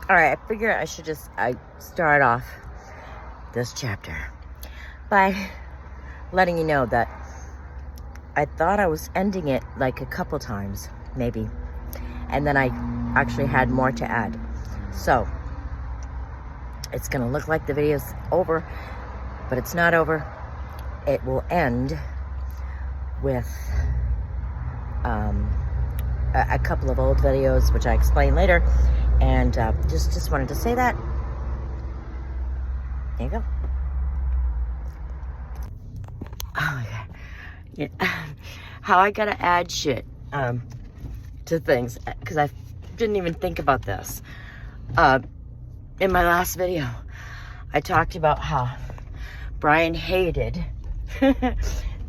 All right, I figure I should just start off this chapter by letting you know that I thought I was ending it like a couple times, maybe. And then I actually had more to add. So, it's going to look like the video's over, but it's not over. It will end with a couple of old videos, which I explain later. And just wanted to say that. There you go. Oh my God. Yeah. How I gotta add shit to things, because I didn't even think about this. In my last video, I talked about how Brian hated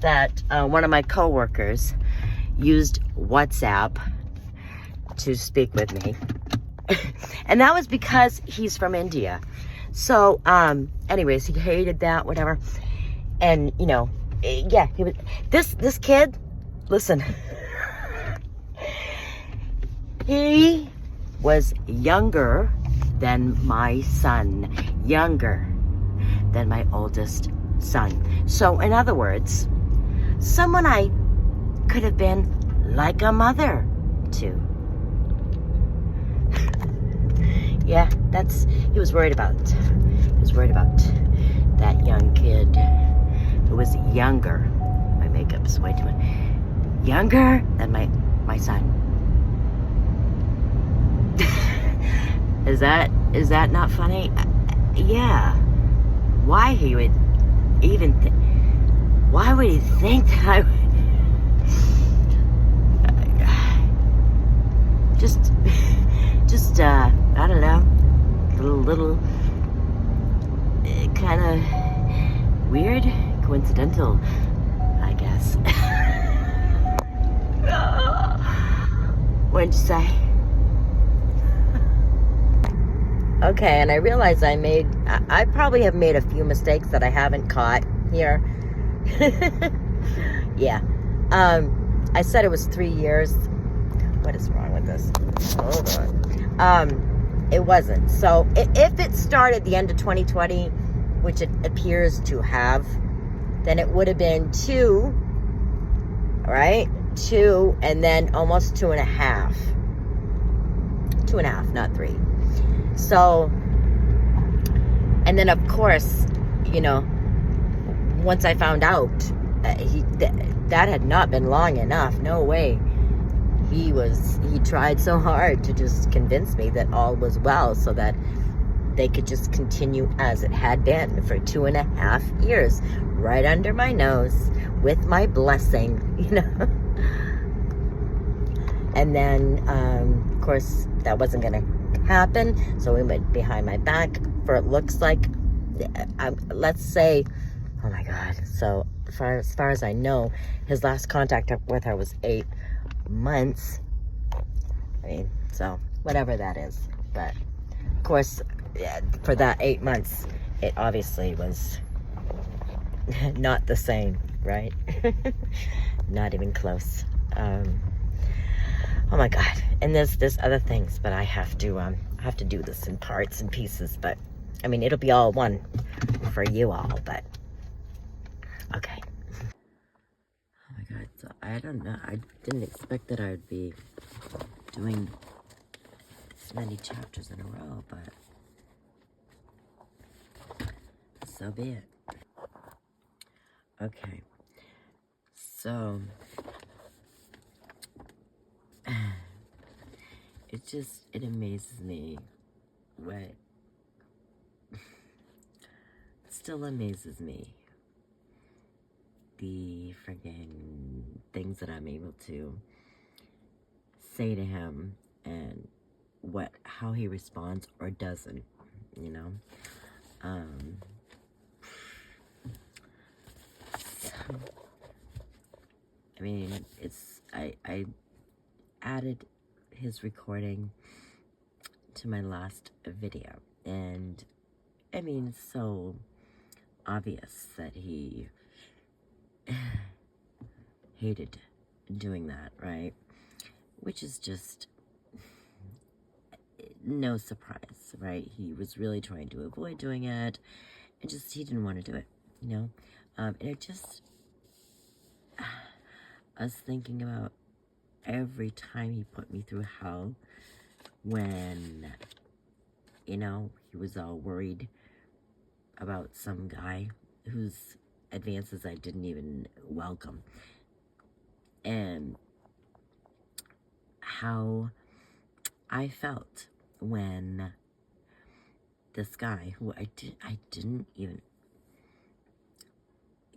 that one of my coworkers used WhatsApp to speak with me. And that was because he's from India. So, anyways, he hated that, whatever. And, you know, yeah, he was, this kid, listen, he was younger than my son, younger than my oldest son. So, in other words, someone I could have been like a mother to. Yeah, he was worried about. He was worried about that young kid who was younger. My makeup's way too much. Younger than my son. Is that not funny? Yeah. Why he would even why would he think that I would just I don't know, little kind of weird, coincidental, I guess. What'd you say? Okay, and I realize I probably have made a few mistakes that I haven't caught here. Yeah. I said it was 3 years. What is wrong with this? Hold on. It wasn't. So if it started the end of 2020, which it appears to have, then it would have been 2, right? 2, and then almost 2.5. 2.5, not 3. So, and then of course, you know, once I found out that had not been long enough, no way. He tried so hard to just convince me that all was well so that they could just continue as it had been for 2.5 years, right under my nose, with my blessing, you know. And then, of course, that wasn't going to happen, so we went behind my back for, it looks like, let's say, oh my God, so as far as I know, his last contact with her was 8 months. I mean, so whatever that is, but of course, for that 8 months, it obviously was not the same, right? Not even close. Oh my God, and there's other things, but I have to do this in parts and pieces, but I mean, it'll be all one for you all, but okay. Oh my God, so I don't know, I didn't expect that I would be doing this many chapters in a row, but so be it. Okay, so it amazes me what still amazes me, the friggin' things that I'm able to say to him and how he responds or doesn't, you know. I mean, I added his recording to my last video, and I mean, it's so obvious that he hated doing that, right? Which is just no surprise, right? He was really trying to avoid doing it, and just, he didn't want to do it, you know? And it just, I was thinking about every time he put me through hell when, you know, he was all worried about some guy whose advances I didn't even welcome. And how I felt when this guy, who I didn't even,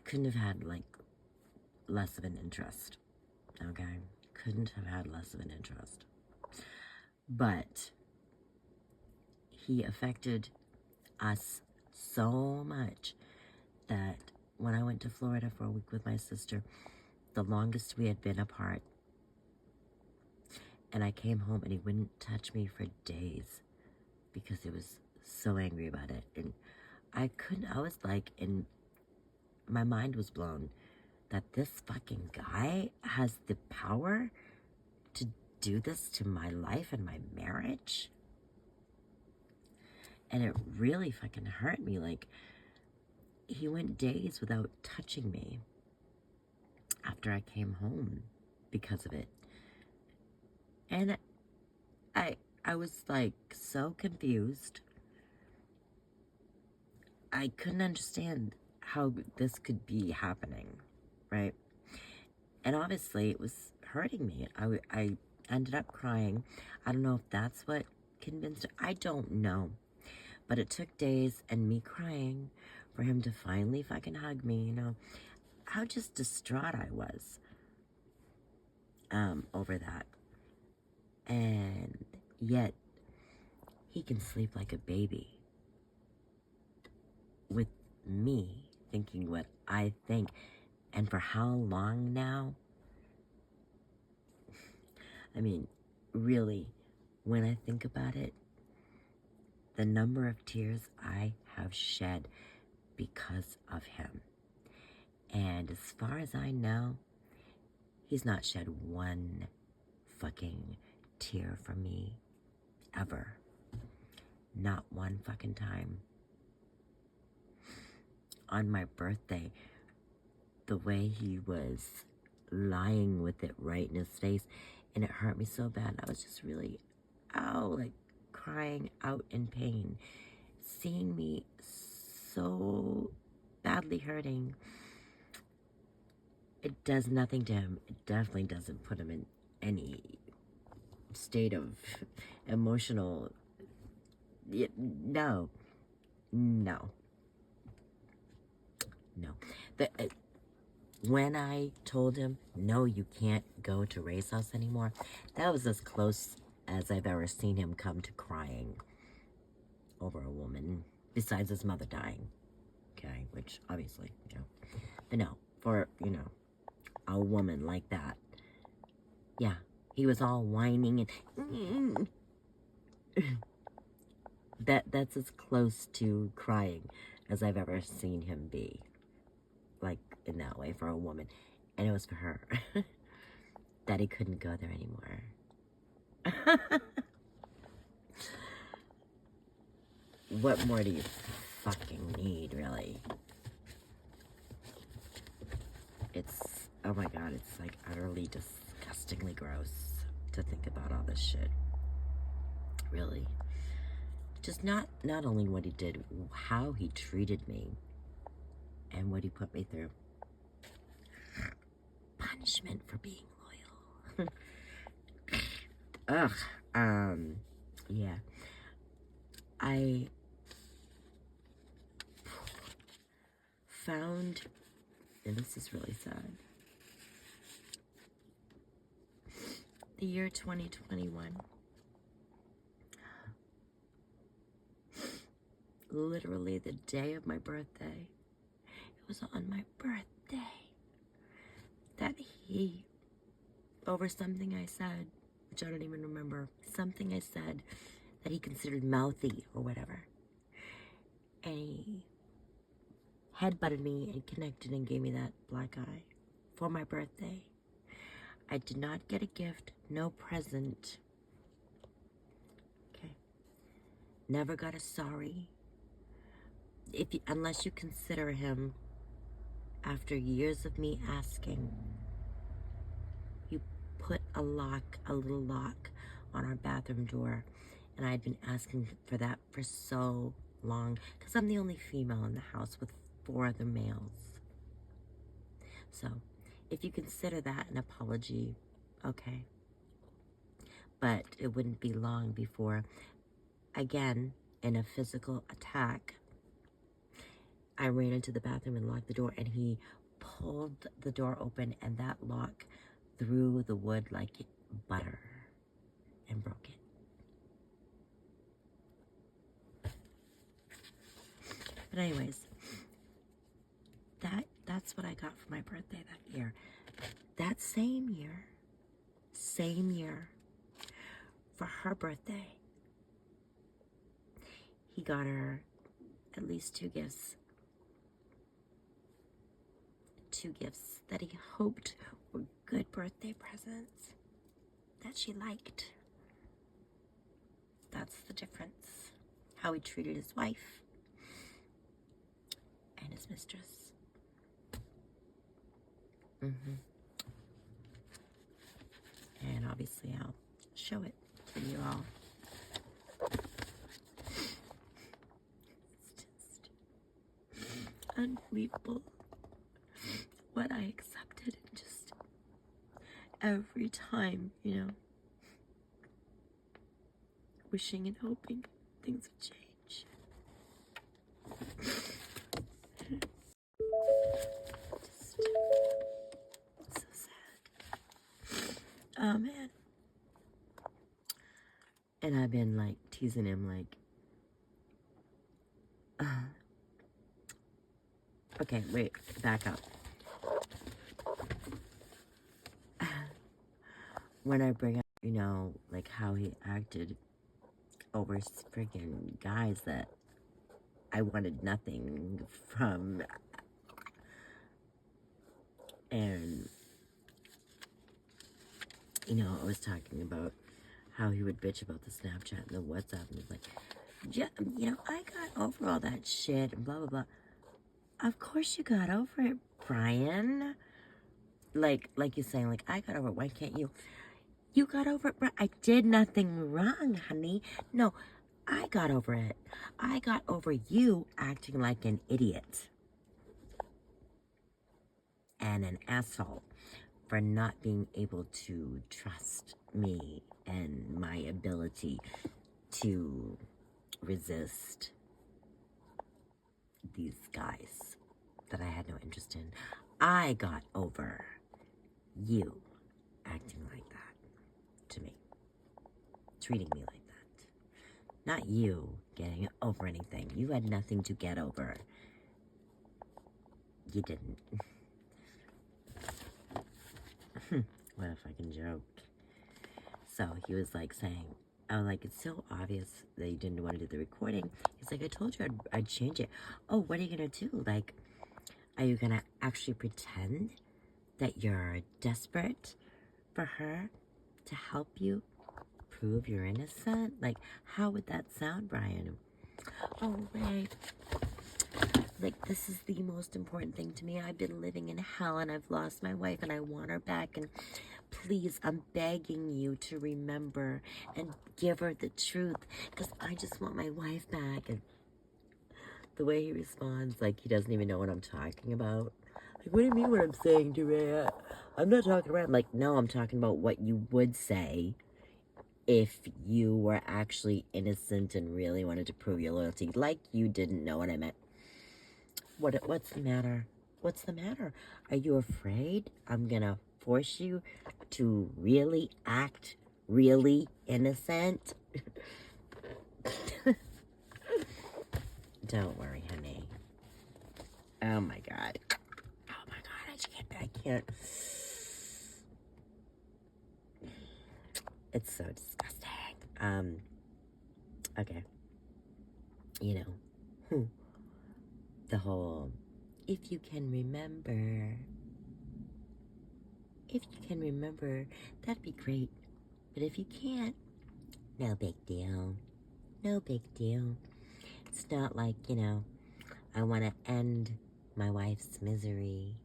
couldn't have had, like, less of an interest, okay? Couldn't have had less of an interest. But he affected us so much that when I went to Florida for a week with my sister, the longest we had been apart, and I came home and he wouldn't touch me for days because he was so angry about it. And I was like, and my mind was blown that this fucking guy has the power to do this to my life and my marriage. And it really fucking hurt me. Like, he went days without touching me after I came home because of it. And I was like so confused. I couldn't understand how this could be happening, right? And obviously it was hurting me. I ended up crying. I don't know if that's what convinced her. I don't know. But it took days and me crying for him to finally fucking hug me, you know. How just distraught I was over that. And yet he can sleep like a baby with me thinking what I think. And for how long now? I mean, really, when I think about it, the number of tears I have shed because of him. And as far as I know, he's not shed one fucking tear for me, ever. Not one fucking time. On my birthday, the way he was lying with it right in his face, and it hurt me so bad. I was just really, like crying out in pain. Seeing me so badly hurting, it does nothing to him. It definitely doesn't put him in any state of emotional, no. When I told him, no, you can't go to Ray's house anymore, that was as close as I've ever seen him come to crying over a woman, besides his mother dying, okay, which obviously, you know, but no, for, you know, a woman like that, yeah, he was all whining and, that's as close to crying as I've ever seen him be, like, in that way for a woman. And it was for her that he couldn't go there anymore. What more do you fucking need, really? It's, oh my god, it's like utterly disgustingly gross to think about all this shit. Really. Just not only what he did, how he treated me and what he put me through. Punishment for being loyal. Ugh. Yeah. I found, and this is really sad, the year 2021. Literally the day of my birthday. It was on my birthday that he, over something I said, which I don't even remember, something I said that he considered mouthy or whatever, and he headbutted me and connected and gave me that black eye for my birthday. I did not get a gift, no present. Okay, Never got a sorry. Unless you consider him, after years of me asking, you put a little lock on our bathroom door, and I had been asking for that for so long, because I'm the only female in the house with 4 other males. So, if you consider that an apology, okay. But it wouldn't be long before, again, in a physical attack, I ran into the bathroom and locked the door, and he pulled the door open, and that lock threw the wood like butter and broke it. But anyways, that's what I got for my birthday that year. That same year, for her birthday, he got her at least 2 gifts. 2 gifts that he hoped were good birthday presents that she liked. That's the difference. How he treated his wife and his mistress. And obviously I'll show it to you all. It's just unbelievable what I accepted, and just every time, wishing and hoping things would change. Just so sad. Oh man. And I've been like teasing him like, okay, wait, back up. When I bring up, like how he acted over friggin' guys that I wanted nothing from, and I was talking about how he would bitch about the Snapchat and the WhatsApp, and he's like, yeah, I got over all that shit and blah blah blah. Of course you got over it, Brian. Like you're saying, like, I got over it, why can't you? You got over it, Brian. I did nothing wrong, honey. No, I got over it. I got over you acting like an idiot and an asshole for not being able to trust me and my ability to resist these guys that I had no interest in. I got over you acting like that to me, treating me like that. Not you getting over anything. You had nothing to get over. You didn't. What a fucking joke. So he was like saying, I was like, it's so obvious that you didn't want to do the recording. He's like, I told you I'd change it. Oh, what are you gonna do? Like, are you gonna actually pretend that you're desperate for her to help you prove you're innocent? Like, how would that sound, Brian? Oh, Ray, like, this is the most important thing to me. I've been living in hell, and I've lost my wife, and I want her back, and please, I'm begging you to remember and give her the truth, because I just want my wife back. And the way he responds, like he doesn't even know what I'm talking about. Like, what do you mean what I'm saying, Ray? I'm not talking around. Like, no, I'm talking about what you would say if you were actually innocent and really wanted to prove your loyalty. Like, you didn't know what I meant. What's the matter? What's the matter? Are you afraid I'm gonna force you to really act really innocent? Don't worry, honey. Oh my god. Oh my god, I can't. It's so disgusting. Okay. The whole, if you can remember, that'd be great. But if you can't, no big deal. No big deal. It's not like, you know, I want to end my wife's misery.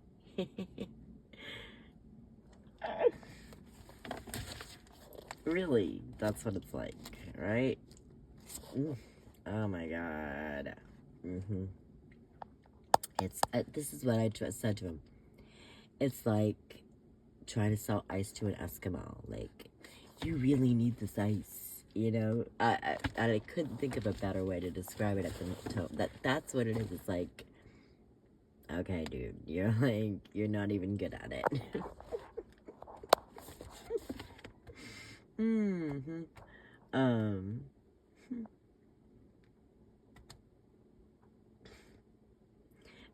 Really, that's what it's like, right? Oh my god. It's this is what I said to him. It's like trying to sell ice to an Eskimo. Like, you really need this ice, you know? I couldn't think of a better way to describe it at the tone. That's what it is. It's like, okay, dude, you're not even good at it.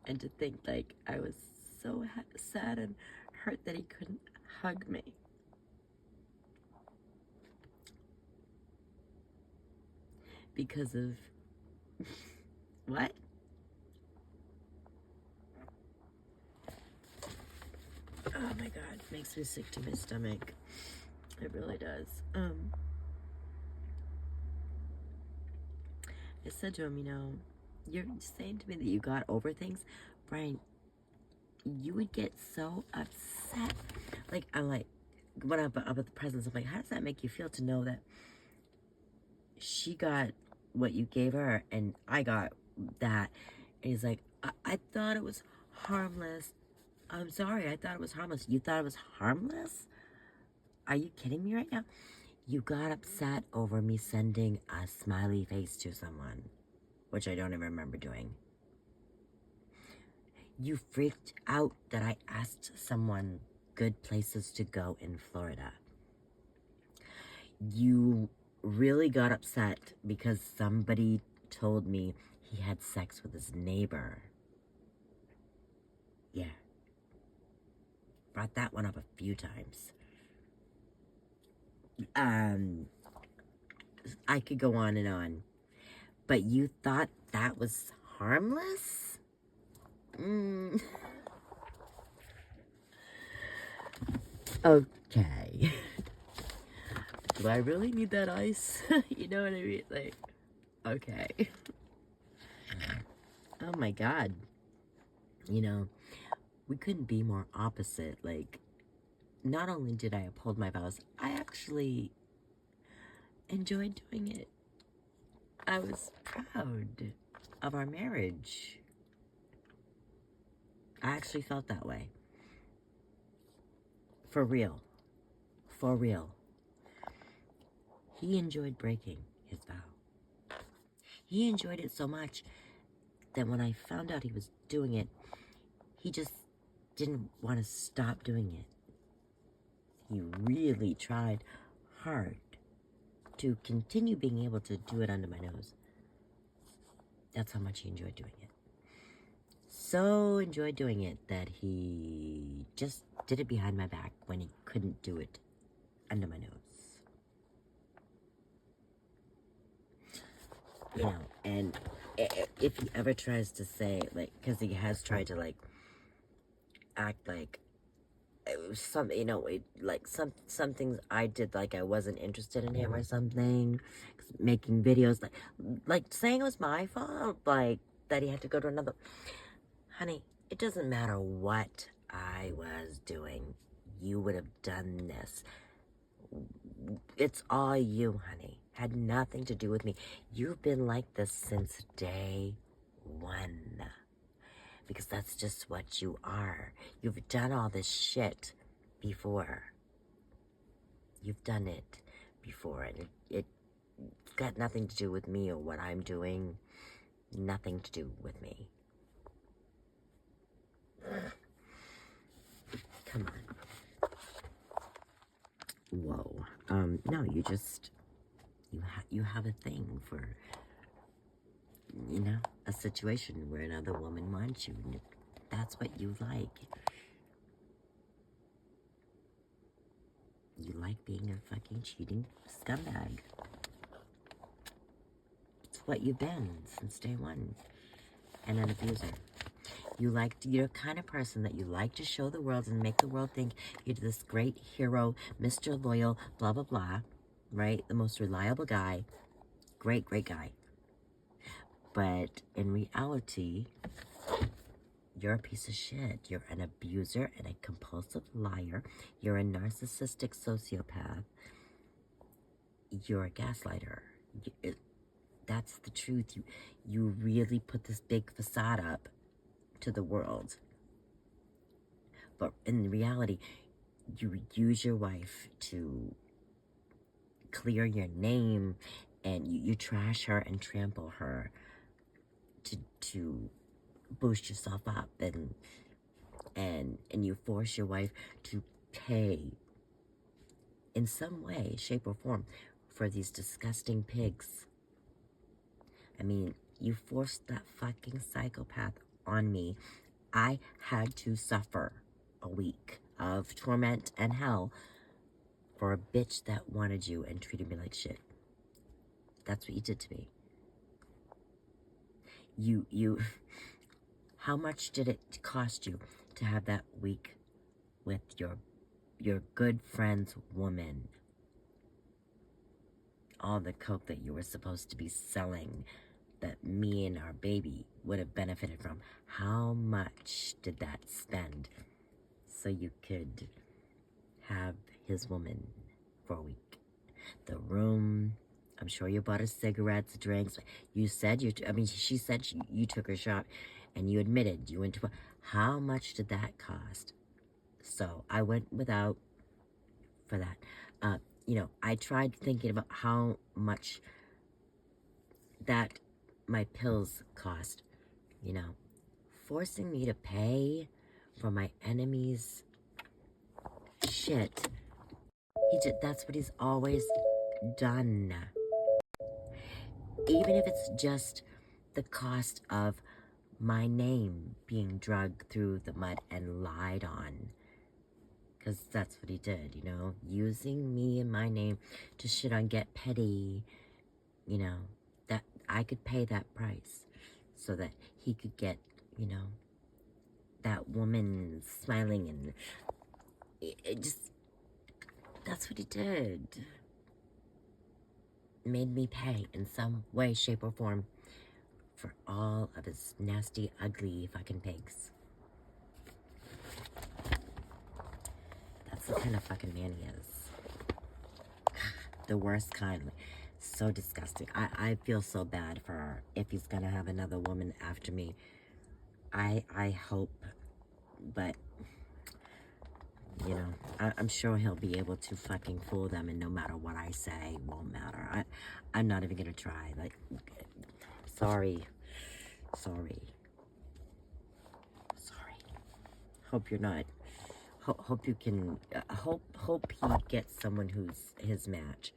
And to think, like, I was so sad and hurt that he couldn't hug me. Because of... what? Oh my god, it makes me sick to my stomach. It really does. I said to him, you know, you're saying to me that you got over things. Brian, you would get so upset. Like, I'm like, when I'm up at the presents, I'm like, how does that make you feel to know that she got what you gave her and I got that? And he's like, I thought it was harmless. I'm sorry, I thought it was harmless. You thought it was harmless? Are you kidding me right now? You got upset over me sending a smiley face to someone, which I don't even remember doing. You freaked out that I asked someone good places to go in Florida. You really got upset because somebody told me he had sex with his neighbor. Yeah. Brought that one up a few times. I could go on and on. But you thought that was harmless? Okay. Do I really need that ice? You know what I mean? Like, okay. Oh my god. You know, we couldn't be more opposite. Like, not only did I uphold my vows, I actually enjoyed doing it. I was proud of our marriage. I actually felt that way. For real. For real. He enjoyed breaking his vow. He enjoyed it so much that when I found out he was doing it, he just didn't want to stop doing it. He really tried hard to continue being able to do it under my nose. That's how much he enjoyed doing it. So enjoyed doing it that he just did it behind my back when he couldn't do it under my nose. You know, and if he ever tries to say, like, because he has tried to, like, act like it was some, you know, like some things I did, like I wasn't interested in him or something, making videos, like saying it was my fault, like that he had to go to another. Honey, it doesn't matter what I was doing, you would have done this. It's all you, honey. Had nothing to do with me. You've been like this since day one. Because that's just what you are. You've done all this shit before. You've done it before. And it's got nothing to do with me or what I'm doing. Nothing to do with me. Come on. Whoa. No, you just... You have a thing for, you know, a situation where another woman wants you, and that's what you like. You like being a fucking cheating scumbag. It's what you've been since day one. And an abuser. You're the kind of person that you like to show the world and make the world think you're this great hero, Mr. Loyal, blah, blah, blah, right? The most reliable guy. great guy. But in reality, you're a piece of shit. You're an abuser and a compulsive liar. You're a narcissistic sociopath. You're a gaslighter. That's the truth. You really put this big facade up to the world. But in reality, you use your wife to clear your name, and you trash her and trample her to boost yourself up, and you force your wife to pay in some way, shape, or form for these disgusting pigs. I mean, you forced that fucking psychopath on me. I had to suffer a week of torment and hell for a bitch that wanted you and treated me like shit. That's what you did to me. How much did it cost you to have that week with your good friend's woman? All the coke that you were supposed to be selling, that me and our baby would have benefited from. How much did that spend so you could have his woman for a week? The room, I'm sure you bought her cigarettes, drinks. You said she said you took her shot, and you admitted you went to how much did that cost? So I went without for that. I tried thinking about how much that my pills cost, forcing me to pay for my enemy's shit. That's what he's always done. Even if it's just the cost of my name being dragged through the mud and lied on. Because that's what he did, using me and my name to shit on, get petty, that I could pay that price so that he could get, that woman smiling, and it just, that's what he did. Made me pay in some way, shape, or form for all of his nasty, ugly fucking pigs. That's the kind of fucking man he is. The worst kind. So disgusting. I feel so bad for her if he's gonna have another woman after me. I hope, but I'm sure he'll be able to fucking fool them, and no matter what I say, won't matter. I'm not even gonna try. Like, sorry. Hope you're not. Hope you can. Hope he gets someone who's his match.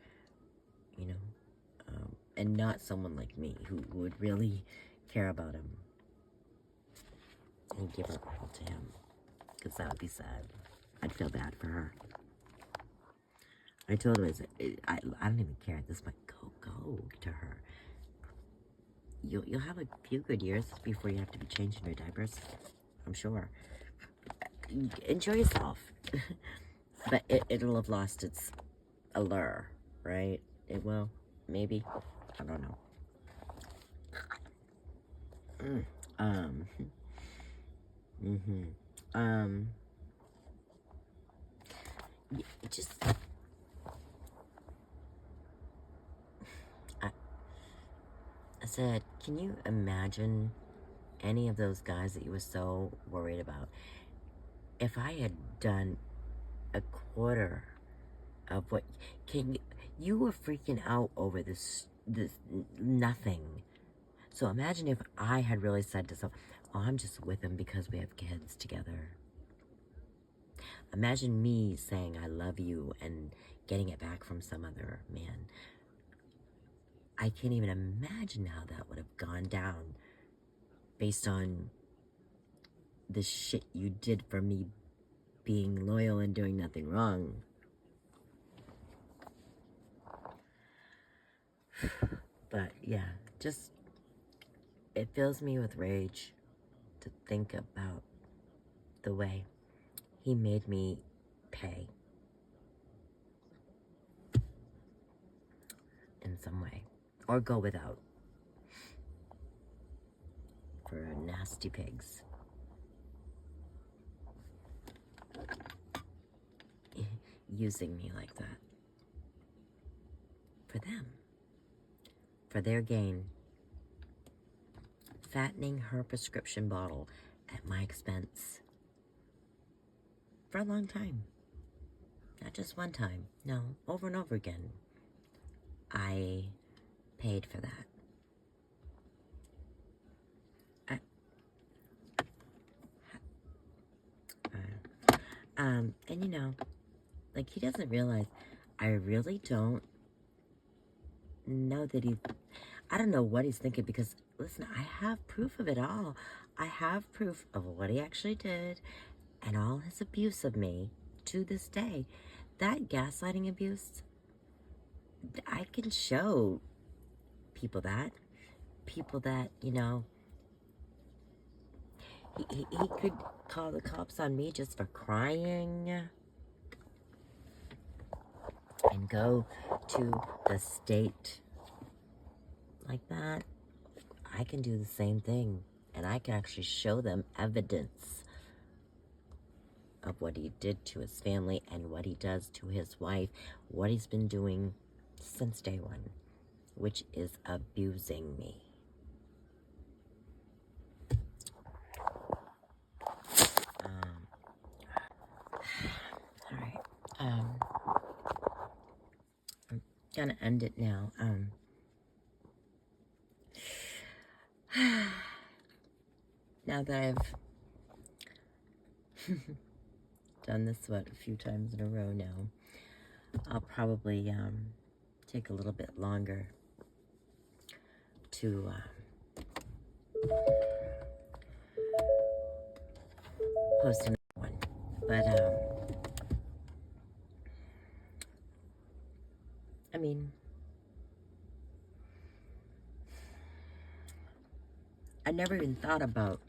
And not someone like me who would really care about him and give her all to him, because that would be sad. I'd feel bad for her. I told her, I don't even care at this point. Go to her. You'll have a few good years before you have to be changing your diapers, I'm sure. Enjoy yourself. But it'll have lost its allure, right? It will, maybe. I don't know. Just, I said, can you imagine any of those guys that you were so worried about? If I had done a quarter of what, you were freaking out over this nothing. So imagine if I had really said to someone, oh, I'm just with him because we have kids together. Imagine me saying I love you and getting it back from some other man. I can't even imagine how that would have gone down based on the shit you did for me being loyal and doing nothing wrong. But yeah, just, it fills me with rage to think about the way he made me pay in some way. or go without. For nasty pigs. Using me like that. For them. For their gain. Fattening her prescription bottle at my expense. For a long time. Not just one time. No, over and over again. I paid for that. And you know, like, he doesn't realize, I really don't know that I don't know what he's thinking, because, listen, I have proof of it all. I have proof of what he actually did, and all his abuse of me to this day. That gaslighting abuse, I can show people that, you know, he could call the cops on me just for crying and go to the state like that. I can do the same thing, and I can actually show them evidence of what he did to his family and what he does to his wife, what he's been doing since day one, which is abusing me. All right. I'm gonna end it now. Now that I've done this, a few times in a row now, I'll probably take a little bit longer to post another one. But I mean, I never even thought about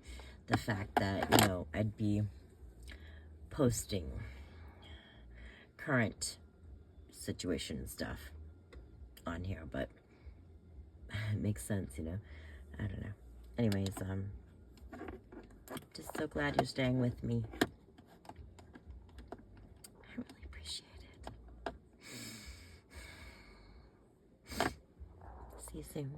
the fact that, you know, I'd be posting current situation and stuff on here, but it makes sense, you know. I don't know. Anyways, just so glad you're staying with me. I really appreciate it. See you soon.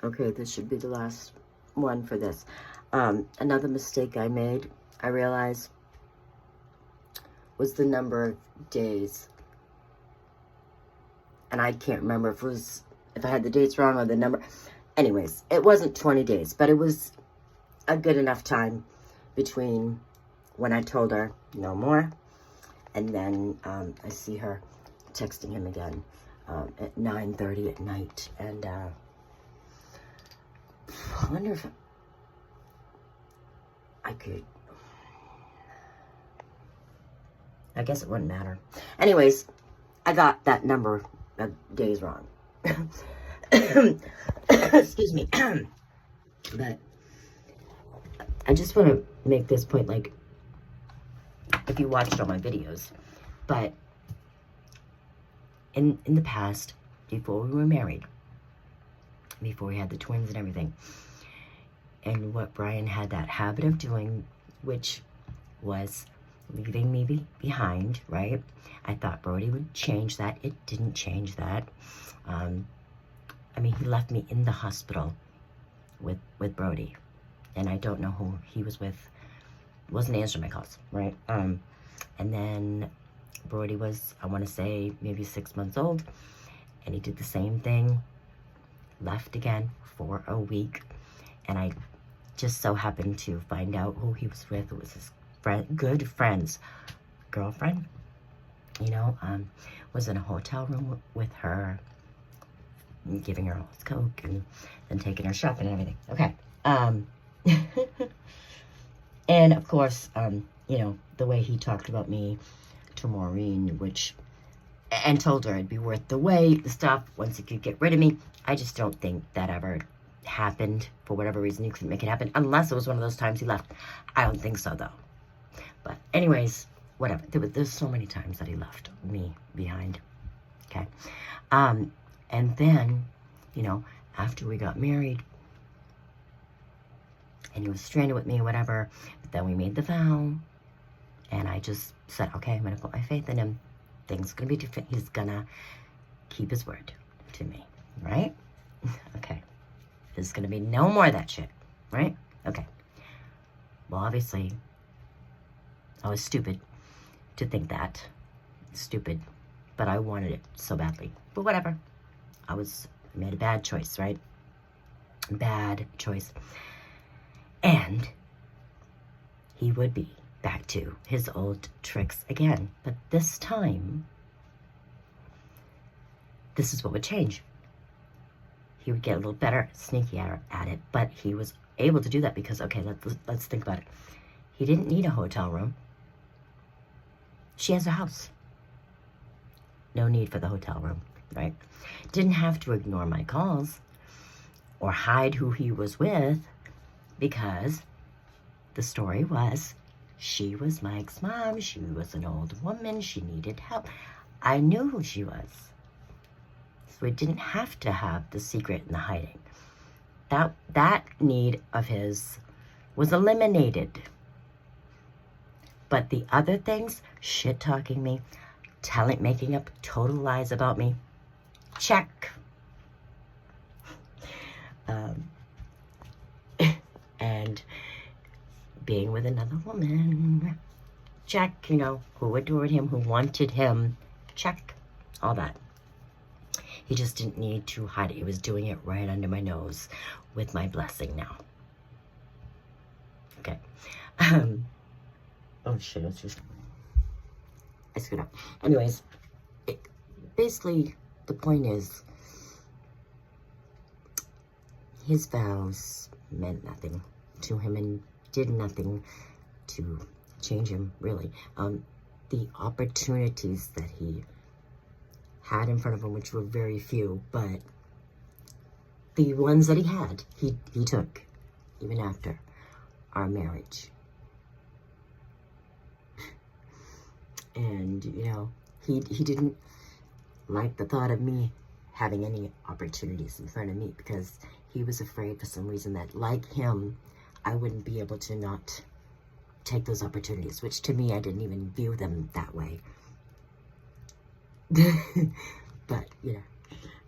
Okay, this should be the last one for this. Another mistake I made, I realized, was the number of days. And I can't remember if I had the dates wrong or the number. Anyways, it wasn't 20 days, but it was a good enough time between when I told her no more, and then I see her texting him again at 9:30 at night. And I wonder if I could. I guess it wouldn't matter. Anyways, I got that number of days wrong. Excuse me. But I just want to make this point, like, if you watched all my videos, but in the past, before we were married, before we had the twins and everything, and what Brian had that habit of doing, which was leaving me behind, right? I thought Brody would change that. It didn't change that. I mean, he left me in the hospital with Brody, and I don't know who he was with. Wasn't answering my calls, right? And then Brody was, I want to say, maybe 6 months old, and he did the same thing, left again for a week, and I just so happened to find out who he was with. It was his good friend's girlfriend, you know, was in a hotel room with her, giving her all his coke, and then taking her shopping and everything. Okay. And of course, you know, the way he talked about me to Maureen, and told her it'd be worth the wait, the stuff, once he could get rid of me. I just don't think that ever happened. For whatever reason, you couldn't make it happen, unless it was one of those times he left. I don't think so, though. But anyways, whatever. There's so many times that he left me behind. Okay. And then, you know, after we got married, and he was stranded with me or whatever, but then we made the vow, and I just said, okay, I'm gonna put my faith in him. Things are gonna be different. He's gonna keep his word to me, right? Okay. There's gonna be no more of that shit, right? Okay. Well, obviously, I was stupid to think that. Stupid. But I wanted it so badly. But whatever. I made a bad choice, right? Bad choice. And he would be back to his old tricks again. But this time, this is what would change. He would get a little better, sneaky at it, but he was able to do that because, okay, let's think about it. He didn't need a hotel room. She has a house. No need for the hotel room, right? Didn't have to ignore my calls or hide who he was with because the story was she was Mike's mom. She was an old woman. She needed help. I knew who she was. So it didn't have to have the secret and the hiding. That need of his was eliminated. But the other things, shit-talking me, making up total lies about me, check. And being with another woman, check, you know, who adored him, who wanted him, check, all that. He just didn't need to hide it. He was doing it right under my nose with my blessing now. Okay. Oh shit, I screwed up. Anyways, basically, the point is, his vows meant nothing to him and did nothing to change him, really. The opportunities that he had in front of him, which were very few, but the ones that he had, he took, even after our marriage. And, you know, he didn't like the thought of me having any opportunities in front of me because he was afraid for some reason that, like him, I wouldn't be able to not take those opportunities, which to me, I didn't even view them that way. But, you know,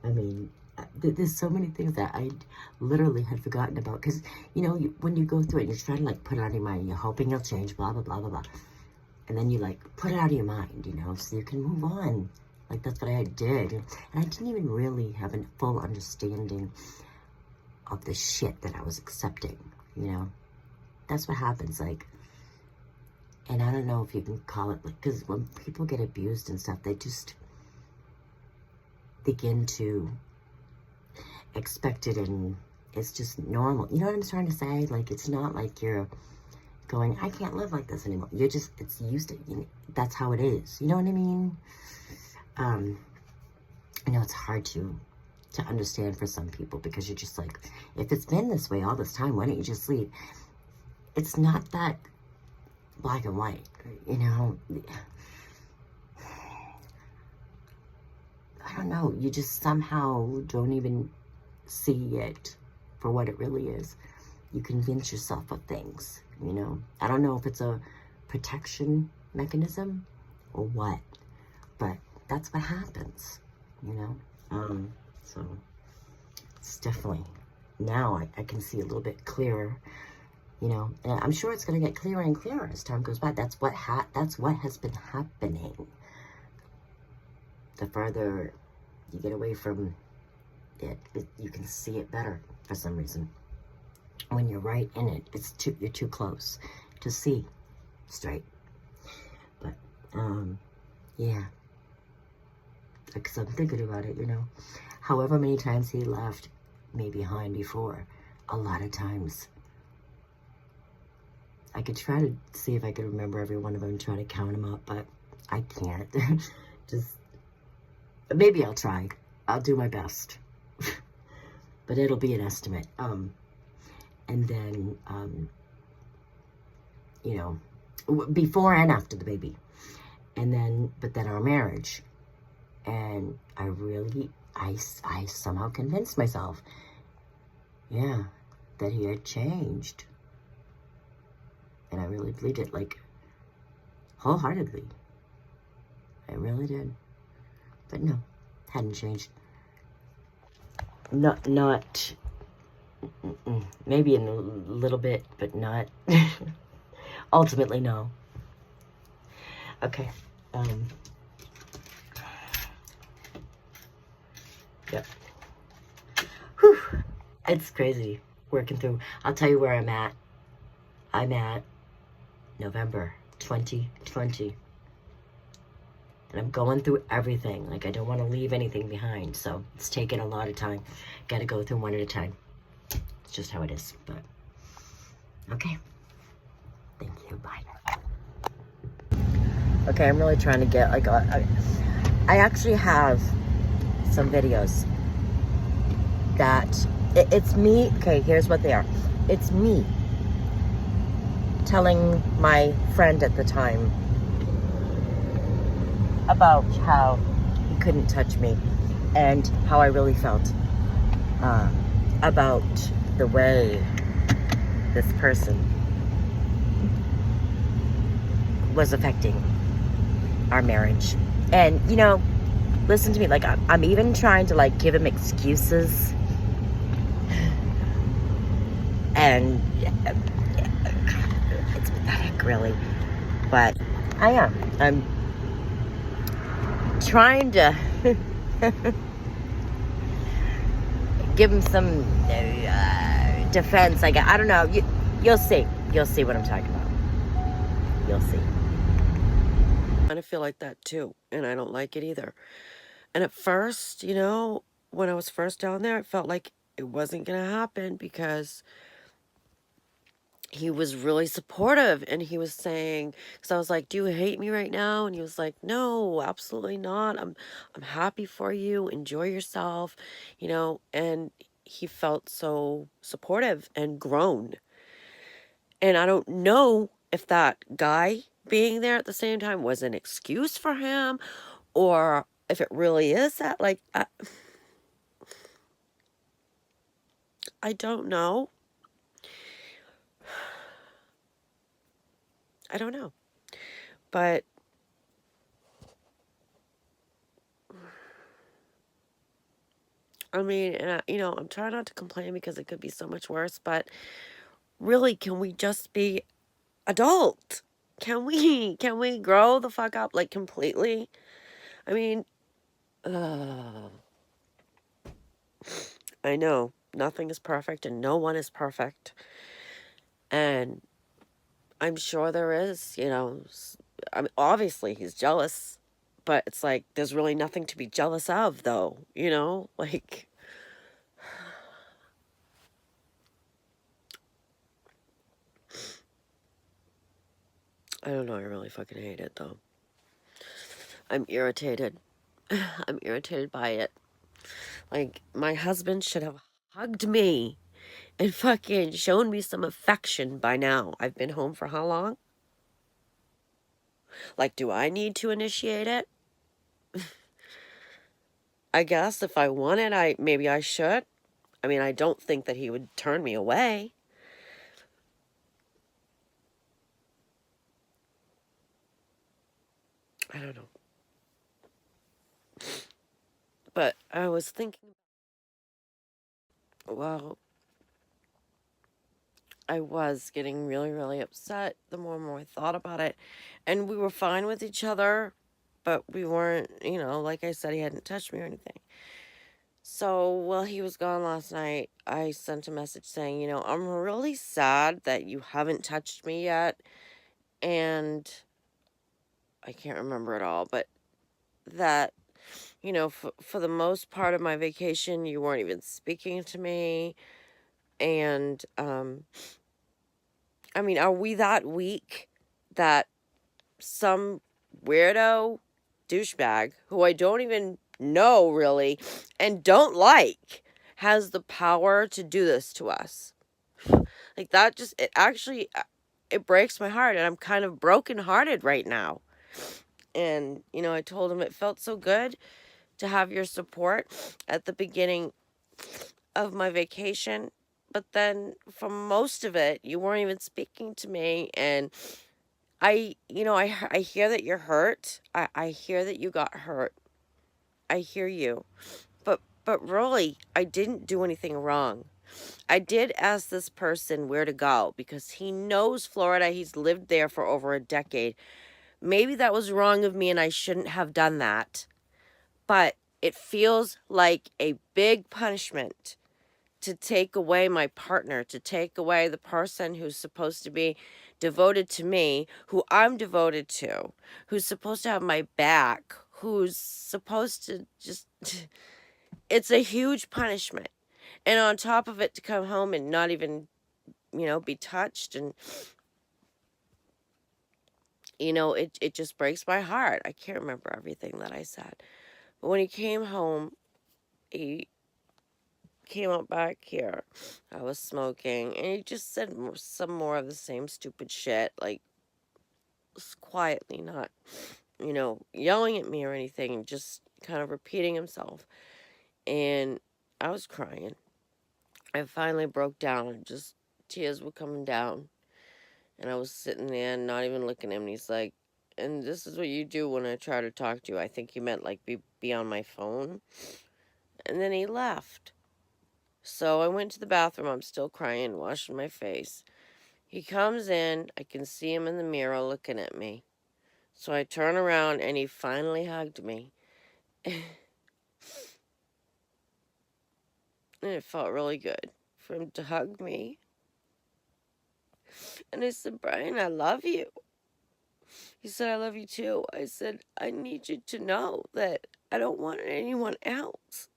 I mean, there's so many things that I literally had forgotten about because, you know, when you go through it, you're trying to, like, put it out of your mind, you're hoping you'll change, blah, blah, blah, blah, blah. And then you, like, put it out of your mind, you know, so you can move on. Like, that's what I did. And I didn't even really have a full understanding of the shit that I was accepting, you know. That's what happens, like, and I don't know if you can call it, like, because when people get abused and stuff, they just begin to expect it and it's just normal. You know what I'm trying to say? Like, it's not like you're going, I can't live like this anymore. You're just, it's used to, you know, that's how it is. You know what I mean? I know it's hard to understand for some people because you're just like, if it's been this way all this time, why don't you just leave? It's not that black and white, you know? I don't know. You just somehow don't even see it for what it really is. You convince yourself of things, you know? I don't know if it's a protection mechanism or what, but that's what happens, you know? So it's definitely, now I can see a little bit clearer, you know, and I'm sure it's going to get clearer and clearer as time goes by. That's what has been happening. The further you get away from it, you can see it better for some reason. When you're right in it, you're too close to see straight. But yeah, because I'm thinking about it, you know, however many times he left me behind before, a lot of times. I could try to see if I could remember every one of them and try to count them up, but I can't. Just, maybe I'll try. I'll do my best. But it'll be an estimate. And then, you know, before and after the baby. And then, but then our marriage. And I somehow convinced myself, yeah, that he had changed. And I really believed it, like, wholeheartedly. I really did. But no, hadn't changed. Not, maybe in a little bit, but not, ultimately, no. Okay, yep. Whew, it's crazy working through. I'll tell you where I'm at. I'm at November 2020. And I'm going through everything. Like, I don't want to leave anything behind. So it's taken a lot of time. Got to go through one at a time. It's just how it is. But, okay. Thank you. Bye. Okay, I'm really trying to get, like, I actually have some videos that, it's me. Okay, here's what they are. It's me telling my friend at the time about how he couldn't touch me and how I really felt about the way this person was affecting our marriage. And, you know, listen to me, like, I'm even trying to, like, give him excuses. And it's pathetic, really. But I'm trying to give him some defense. Like, I don't know. You'll see. You'll see what I'm talking about. You'll see. I kind of feel like that too, and I don't like it either. And at first, you know, when I was first down there, it felt like it wasn't gonna happen because he was really supportive, and he was saying, because I was like, do you hate me right now? And he was like, no, absolutely not. I'm happy for you. Enjoy yourself, you know. And he felt so supportive and grown. And I don't know if that guy being there at the same time was an excuse for him, or if it really is that, like, I don't know. I don't know. But I mean, you know, I'm trying not to complain because it could be so much worse, but really, can we just be adult? Can we grow the fuck up, like, completely? I mean, I know nothing is perfect and no one is perfect. And I'm sure there is, you know, I mean, obviously he's jealous, but it's like, there's really nothing to be jealous of, though, you know? Like, I don't know, I really fucking hate it, though. I'm irritated. I'm irritated by it. Like, my husband should have hugged me and fucking shown me some affection by now. I've been home for how long? Like, do I need to initiate it? I guess if I want it, maybe I should. I mean, I don't think that he would turn me away. I don't know. But I was thinking, well, I was getting really, really upset the more and more I thought about it. And we were fine with each other, but we weren't, you know, like I said, he hadn't touched me or anything. So while he was gone last night, I sent a message saying, you know, I'm really sad that you haven't touched me yet. And I can't remember it all, but that, you know, for the most part of my vacation, you weren't even speaking to me. And, I mean, are we that weak that some weirdo douchebag who I don't even know really and don't like has the power to do this to us? Like, that just, it actually, it breaks my heart, and I'm kind of brokenhearted right now. And, you know, I told him it felt so good to have your support at the beginning of my vacation. But then for most of it, you weren't even speaking to me. And I hear that you're hurt. I hear that you got hurt. I hear you. But really, I didn't do anything wrong. I did ask this person where to go because he knows Florida. He's lived there for over a decade. Maybe that was wrong of me and I shouldn't have done that. But it feels like a big punishment to take away my partner, to take away the person who's supposed to be devoted to me, who I'm devoted to, who's supposed to have my back, who's supposed to just. It's a huge punishment. And on top of it, to come home and not even, be touched. And, it just breaks my heart. I can't remember everything that I said. But when he came home, he came up back here. I was smoking, and he just said some more of the same stupid shit, like quietly, not, yelling at me or anything, and just kind of repeating himself. And I was crying. I finally broke down, and just tears were coming down. And I was sitting there, not even looking at him. And he's like, and this is what you do when I try to talk to you. I think he meant like be on my phone. And then he left. So I went to the bathroom. I'm still crying, washing my face. He comes in. I can see him in the mirror looking at me. So I turn around and he finally hugged me. And it felt really good for him to hug me. And I said, Brian, I love you. He said, I love you too. I said, I need you to know that I don't want anyone else.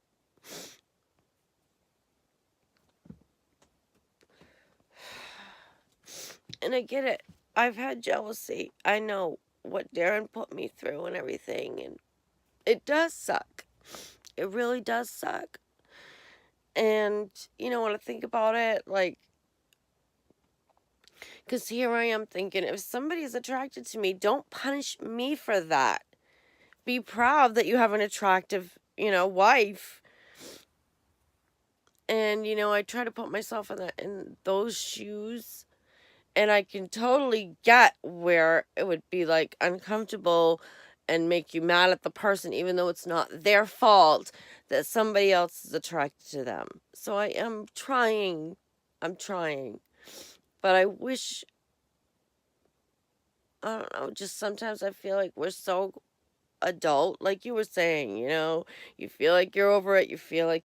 And I get it. I've had jealousy. I know what Darren put me through and everything. And it does suck. It really does suck. And, when I think about it, like, because here I am thinking, if somebody is attracted to me, don't punish me for that. Be proud that you have an attractive, wife. And, I try to put myself in those shoes. And I can totally get where it would be like uncomfortable and make you mad at the person, even though it's not their fault that somebody else is attracted to them. So I am trying. I'm trying. But I wish, I don't know, just sometimes I feel like we're so adult, like you were saying, you feel like you're over it, you feel like